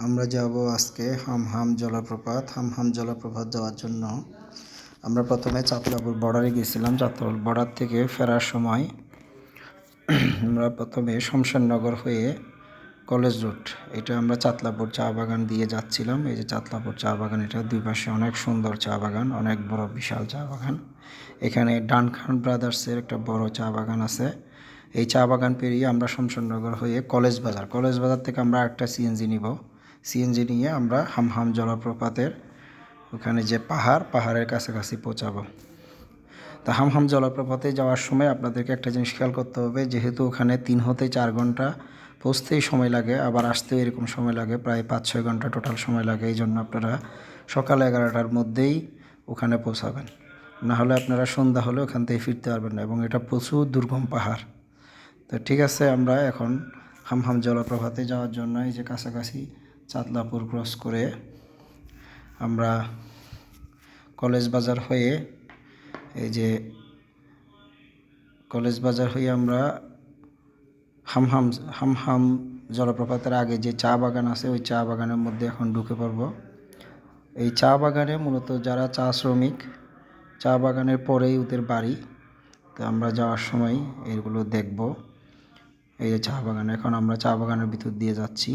আমরা যাব আজকে হামহাম জলপ্রপাত। হামহাম জলপ্রপাত যাওয়ার জন্য আমরা প্রথমে চাতলাপুর বর্ডারে গেছিলাম। চাতলাপুর বর্ডার থেকে ফেরার সময় আমরা প্রথমে শমশেরনগর হয়ে কলেজ রোড, এটা আমরা চাতলাপুর চা বাগান দিয়ে যাচ্ছিলাম। এই যে চাতলাপুর চা বাগান, এটা দুই পাশে অনেক সুন্দর চা বাগান, অনেক বড় বিশাল চা বাগান। এখানে ডানখান ব্রাদার্সের একটা বড় চা বাগান আছে। এই চা বাগান পেরিয়ে আমরা শমশেরনগর হয়ে কলেজ বাজার থেকে আমরা একটা সিএনজি নিব। সিএনজি নিয়ে আমরা হামহাম জলপ্রপাতের ওখানে যে পাহাড়ের কাছাকাছি পৌঁছাবো। তা হামহাম জলপ্রপাতে যাওয়ার সময় আপনাদেরকে একটা জিনিস খেয়াল করতে হবে, যেহেতু ওখানে 3 হতে 4 ঘন্টা পৌঁছতেই সময় লাগে, আবার আসতেও এরকম সময় লাগে, প্রায় 5-6 ঘন্টা টোটাল সময় লাগে। এই জন্য আপনারা সকাল 11টার মধ্যেই ওখানে পৌঁছাবেন, নাহলে আপনারা সন্ধ্যা হলে ওখান থেকে ফিরতে পারবেন না, এবং এটা প্রচুর দুর্গম পাহাড়। তো ঠিক আছে, আমরা এখন হামহাম জলপ্রপাতে যাওয়ার জন্য এই যে কাছাকাছি চাতলাপুর ক্রস করে আমরা কলেজ বাজার হয়ে আমরা হামহাম জলপ্রপাতের আগে যে চা বাগান আছে ওই চা বাগানের মধ্যে এখন ঢুকে পড়ব। এই চা বাগানে মূলত যারা চা শ্রমিক, চা বাগানের পরেই ওদের বাড়ি। তো আমরা যাওয়ার সময় এগুলো দেখব। এই যে চা বাগান, এখন আমরা চা বাগানের ভিতর দিয়ে যাচ্ছি।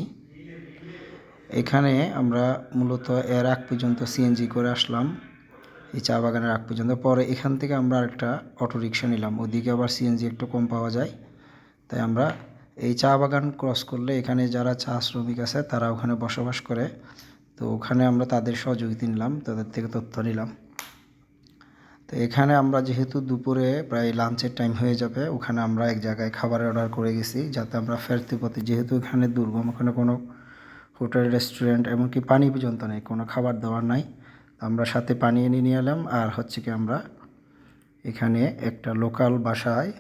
এখানে আমরা মূলত এর আগ পর্যন্ত সিএনজি করে আসলাম, এই চা বাগানের আগ পর্যন্ত। পরে এখান থেকে আমরা আরেকটা অটোরিকশা নিলাম, ওদিকে আবার সিএনজি একটু কম পাওয়া যায়। তাই আমরা এই চা বাগান ক্রস করলে এখানে যারা চা শ্রমিক আছে তারা ওখানে বসবাস করে, তো ওখানে আমরা তাদের সহযোগিতা নিলাম, তাদের থেকে তথ্য নিলাম। তো এখানে আমরা যেহেতু দুপুরে প্রায় লাঞ্চের টাইম হয়ে যাবে, ওখানে আমরা এক জায়গায় খাবারের অর্ডার করে গেছি, যাতে আমরা ফেরতি পথে, যেহেতু এখানে দুর্গম, ওখানে কোনো হোটেল রেস্টুরেন্ট এমনকি পানি পর্যন্ত নেই, কোনো খাবার দাবার নাই। আমরা সাথে পানি এনে নিয়ে এলাম, আর হচ্ছে কি আমরা এখানে একটা লোকাল বাসায়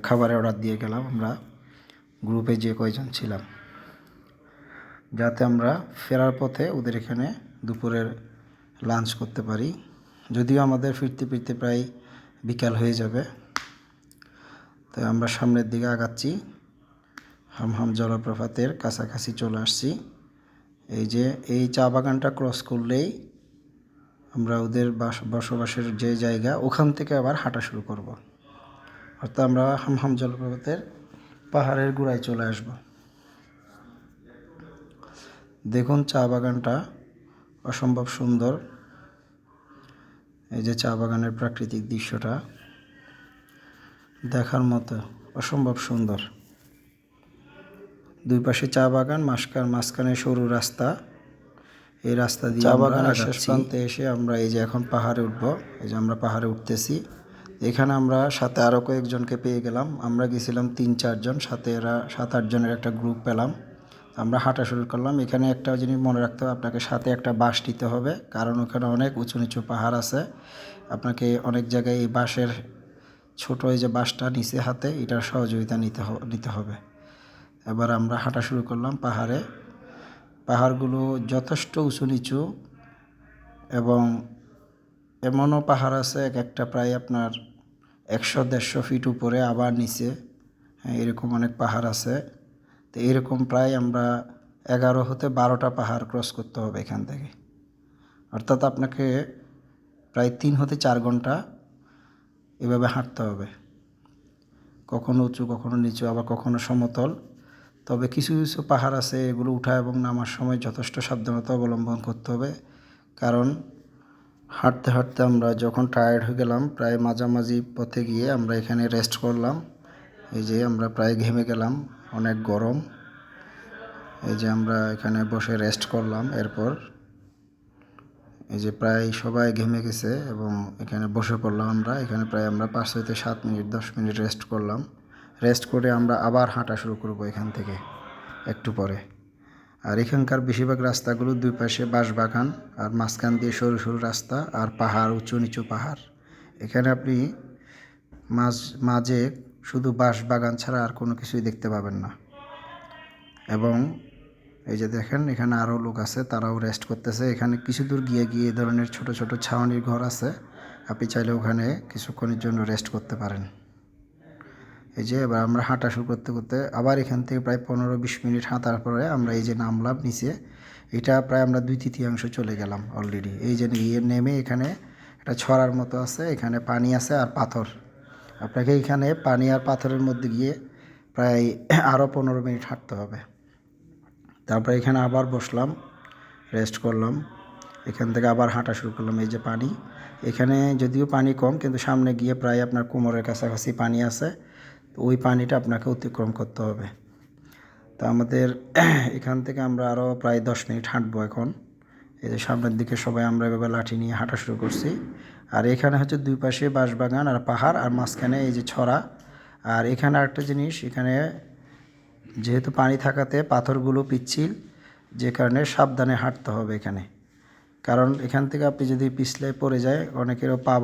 খাবারের অর্ডার দিয়ে গেলাম আমরা গ্রুপে যে কয়জন ছিলাম, যাতে আমরা ফেরার পথে ওদের এখানে দুপুরের লাঞ্চ করতে পারি। যদিও আমাদের ফিরতে ফিরতে প্রায় বিকাল হয়ে যাবে। তাই আমরা সামনের দিকে আগাচ্ছি, হামহাম জলপ্রপাতের কাছাকাছি চলে আসছি। এই যে এই চা বাগানটা ক্রস করলেই আমরা ওদের বসবাসের যে জায়গা, ওখান থেকে আবার হাঁটা শুরু করব। অর্থাৎ আমরা হামহাম জলপ্রপাতের পাহাড়ের গোড়ায় চলে আসব। দেখুন চা বাগানটা অসম্ভব সুন্দর। এই যে চা বাগানের প্রাকৃতিক দৃশ্যটা দেখার মতো, অসম্ভব সুন্দর। দুই পাশে চা বাগান, মাঝখানে সরু রাস্তা। এই রাস্তা দিয়ে চা বাগানের শেষ প্রান্তে এসে আমরা এই যে এখন পাহাড়ে উঠবো। এই যে আমরা পাহাড়ে উঠতেছি। এখানে আমরা সাথে আরও কয়েকজনকে পেয়ে গেলাম। আমরা গেছিলাম 3-4 জন, সাথে এরা 7-8 জনের একটা গ্রুপ পেলাম। আমরা হাঁটা শুরু করলাম। এখানে একটা জিনিস মনে রাখতে হবে, আপনাকে সাথে একটা বাঁশ নিতে হবে, কারণ ওখানে অনেক উঁচু নিচু পাহাড় আছে। আপনাকে অনেক জায়গায় এই বাঁশের ছোটো এই যে বাঁশটা নিচে হাতে, এটার সহযোগিতা নিতে হবে। এবার আমরা হাঁটা শুরু করলাম পাহাড়ে। পাহাড়গুলো যথেষ্ট উঁচু নিচু, এবং এমনও পাহাড় আছে এক একটা প্রায় আপনার 100-150 ফিট উপরে, আবার নিচে। হ্যাঁ, এরকম অনেক পাহাড় আছে। তো এরকম প্রায় আমরা 11 হতে 12টা পাহাড় ক্রস করতে হবে এখান থেকে। অর্থাৎ আপনাকে প্রায় 3 হতে 4 ঘন্টা এভাবে হাঁটতে হবে, কখনো উঁচু কখনো নিচু, আবার কখনো সমতল। তবে কিছু কিছু পাহাড় আছে, এগুলো উঠা এবং নামার সময় যথেষ্ট সাবধানতা অবলম্বন করতে হবে, কারণ হাঁটতে হাঁটতে আমরা যখন টায়ার্ড হয়ে গেলাম, প্রায় মাঝামাঝি পথে গিয়ে আমরা এখানে রেস্ট করলাম। এই যে আমরা প্রায় ঘেমে গেলাম, অনেক গরম। এই যে আমরা এখানে বসে রেস্ট করলাম। এরপর এই যে প্রায় সবাই ঘেমে গেছে, এবং এখানে বসে পড়লাম আমরা। এখানে প্রায় আমরা 5 হতে 7 মিনিট 10 মিনিট রেস্ট করলাম। রেস্ট করে আমরা আবার হাঁটা শুরু করব এখান থেকে একটু পরে। আর এখানকার বেশিরভাগ রাস্তাগুলো দুই পাশে বাঁশবাগান, আর মাঝখান দিয়ে সরু সরু রাস্তা, আর পাহাড়, উঁচু নিচু পাহাড়। এখানে আপনি মাঝে শুধু বাঁশবাগান ছাড়া আর কোনো কিছুই দেখতে পাবেন না। এবং এই যে দেখেন, এখানে আরও লোক আছে, তারাও রেস্ট করতেছে। এখানে কিছু দূর গিয়ে গিয়ে এই ধরনের ছোট ছোট ছাউনির ঘর আছে, আপনি চাইলে ওখানে কিছুক্ষণের জন্য রেস্ট করতে পারেন। এই যে এবার আমরা হাঁটা শুরু করতে করতে আবার এখান থেকে প্রায় 15-20 মিনিট হাঁটার পরে আমরা এই যে নামলাম নিচে। এটা প্রায় আমরা 2/3 চলে গেলাম অলরেডি। এই যে নেমে এখানে একটা ছড়ার মতো আছে, এখানে পানি আছে আর পাথর। আপনাকে এখানে পানি আর পাথরের মধ্যে গিয়ে প্রায় আরও 15 মিনিট হাঁটতে হবে। তারপরে এখানে আবার বসলাম, রেস্ট করলাম, এখান থেকে আবার হাঁটা শুরু করলাম। এই যে পানি, এখানে যদিও পানি কম কিন্তু সামনে গিয়ে প্রায় আপনার কোমরের কাছাকাছি পানি আছে, তো ওই পানিটা আপনাকে অতিক্রম করতে হবে। তো আমাদের এখান থেকে আমরা আরও প্রায় 10 মিনিট হাঁটবো এখন। এই যে সামনের দিকে সবাই আমরা এভাবে লাঠি নিয়ে হাঁটা শুরু করছি। আর এখানে হচ্ছে দুই পাশে বাঁশবাগান আর পাহাড়, আর মাঝখানে এই যে ছড়া। আর এখানে আরেকটা জিনিস, এখানে যেহেতু পানি থাকাতে পাথরগুলো পিচ্ছিল, যে কারণে সাবধানে হাঁটতে হবে এখানে। কারণ এখান থেকে আপনি যদি পিছলে পড়ে যায়, অনেকেরও পা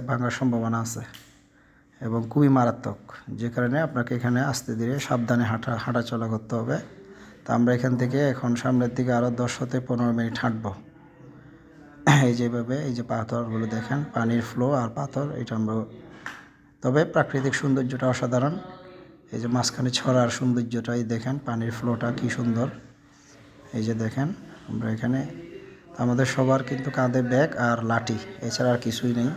ভাঙার সম্ভাবনা আছে এবং খুবই মারাত্মক, যে কারণে আপনাকে এখানে আস্তে ধীরে সাবধানে হাঁটা চলা করতে হবে। তো আমরা এখান থেকে এখন সামনের দিকে আরও 10-15 মিনিট হাঁটবো। এই যেভাবে এই যে পাথরগুলো দেখেন, পানির ফ্লো আর পাথর, এটা আমরা, তবে প্রাকৃতিক সৌন্দর্যটা অসাধারণ। এই যে মাঝখানে ছড়ার সৌন্দর্যটাই দেখেন, পানির ফ্লোটা কি সুন্দর। এই যে দেখেন আমরা এখানে, আমাদের সবার কিন্তু কাঁধে ব্যাগ আর লাঠি, এছাড়া আর কিছুই নেই।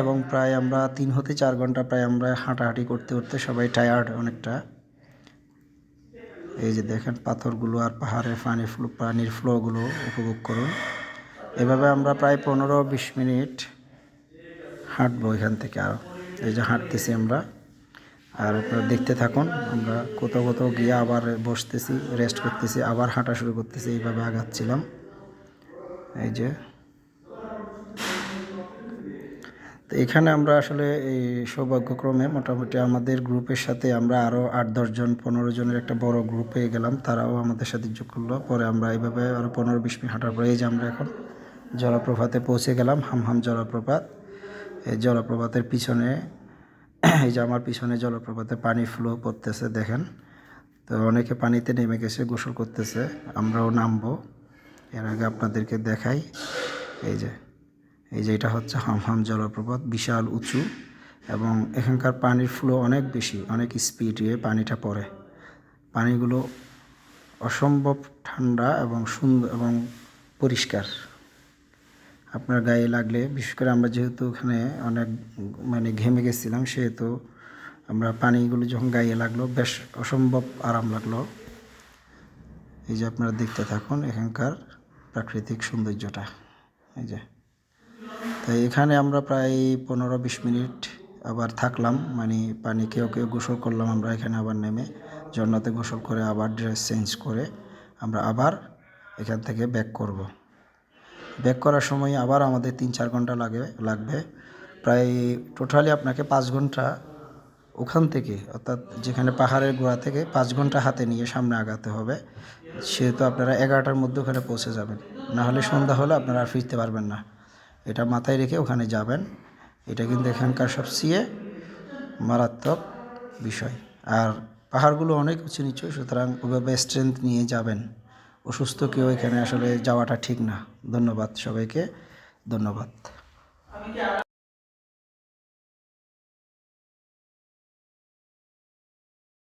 এবং প্রায় আমরা 3 থেকে 4 ঘন্টা প্রায় আমরা হাঁটাহাঁটি করতে করতে সবাই টায়ার্ড অনেকটা। এই যে দেখেন পাথরগুলো আর পাহাড়ের পানির ফ্লোগুলো উপভোগ করুন। এভাবে আমরা প্রায় 15-20 মিনিট হাঁটবো এখান থেকে। আর এই যে হাঁটতেছি আমরা, আর আপনারা দেখতে থাকুন। আমরা কোথাও কোথাও গিয়ে আবার বসতেছি, রেস্ট করতেছি, আবার হাঁটা শুরু করতেছি, এইভাবে আগাচ্ছিলাম। এই যে তো এখানে আমরা আসলে এই সৌভাগ্যক্রমে মোটামুটি আমাদের গ্রুপের সাথে আমরা আরও 8-10 জন 15 জনের একটা বড় গ্রুপ পেয়ে গেলাম, তারাও আমাদের সাথে যোগ করলো। পরে আমরা এইভাবে আরও 15-20 মিনিট হাঁটার পরে এই যে আমরা এখন জলপ্রপাতে পৌঁছে গেলাম, হামহাম জলপ্রপাত। এই জলপ্রপাতের পিছনে, এই যে আমার পিছনে জলপ্রপাতে পানি ফ্লো করতেছে দেখেন। তো অনেকে পানিতে নেমে গেছে, গোসল করতেছে, আমরাও নামবো। এর আগে আপনাদেরকে দেখাই, এই যে এটা হচ্ছে হামহাম জলপ্রপাত, বিশাল উঁচু এবং এখানকার পানির ফ্লো অনেক বেশি, অনেক স্পিডে পানিটা পড়ে। পানিগুলো অসম্ভব ঠান্ডা এবং সুন্দর এবং পরিষ্কার, আপনার গায়ে লাগলে, বিশেষ করে আমরা যেহেতু ওখানে অনেক ঘেমে গেছিলাম, সেহেতু আমরা পানিগুলো যখন গায়ে লাগলো বেশ অসম্ভব আরাম লাগলো। এই যে আপনারা দেখতে থাকুন এখানকার প্রাকৃতিক সৌন্দর্যটা। এই যে, তাই এখানে আমরা প্রায় 15-20 মিনিট আবার থাকলাম, পানি কেউ গোসল করলাম আমরা এখানে, আবার নেমে ঝর্ণাতে গোসল করে আবার ড্রেস চেঞ্জ করে আমরা আবার এখান থেকে ব্যাক করব। ব্যাক করার সময় আবার আমাদের 3-4 ঘন্টা লাগবে। প্রায় টোটালি আপনাকে 5 ঘন্টা ওখান থেকে, অর্থাৎ যেখানে পাহাড়ের গোড়া থেকে 5 ঘন্টা হাতে নিয়ে সামনে আগাতে হবে। সেহেতু আপনারা 11টার মধ্যে ওখানে পৌঁছে যাবেন, না হলে সন্ধ্যা হলে আপনারা আর ফিরতে পারবেন না। এটা মাথায় রেখে ওখানে যাবেন। এটা কিন্তু এখানকার সবচেয়ে মারাত্মক বিষয়। আর পাহাড়গুলো অনেক উঁচু নিচু, সুতরাং ওভাবে স্ট্রেংথ নিয়ে যাবেন। অসুস্থ কেউ এখানে আসলে যাওয়াটা ঠিক না। ধন্যবাদ সবাইকে, ধন্যবাদ।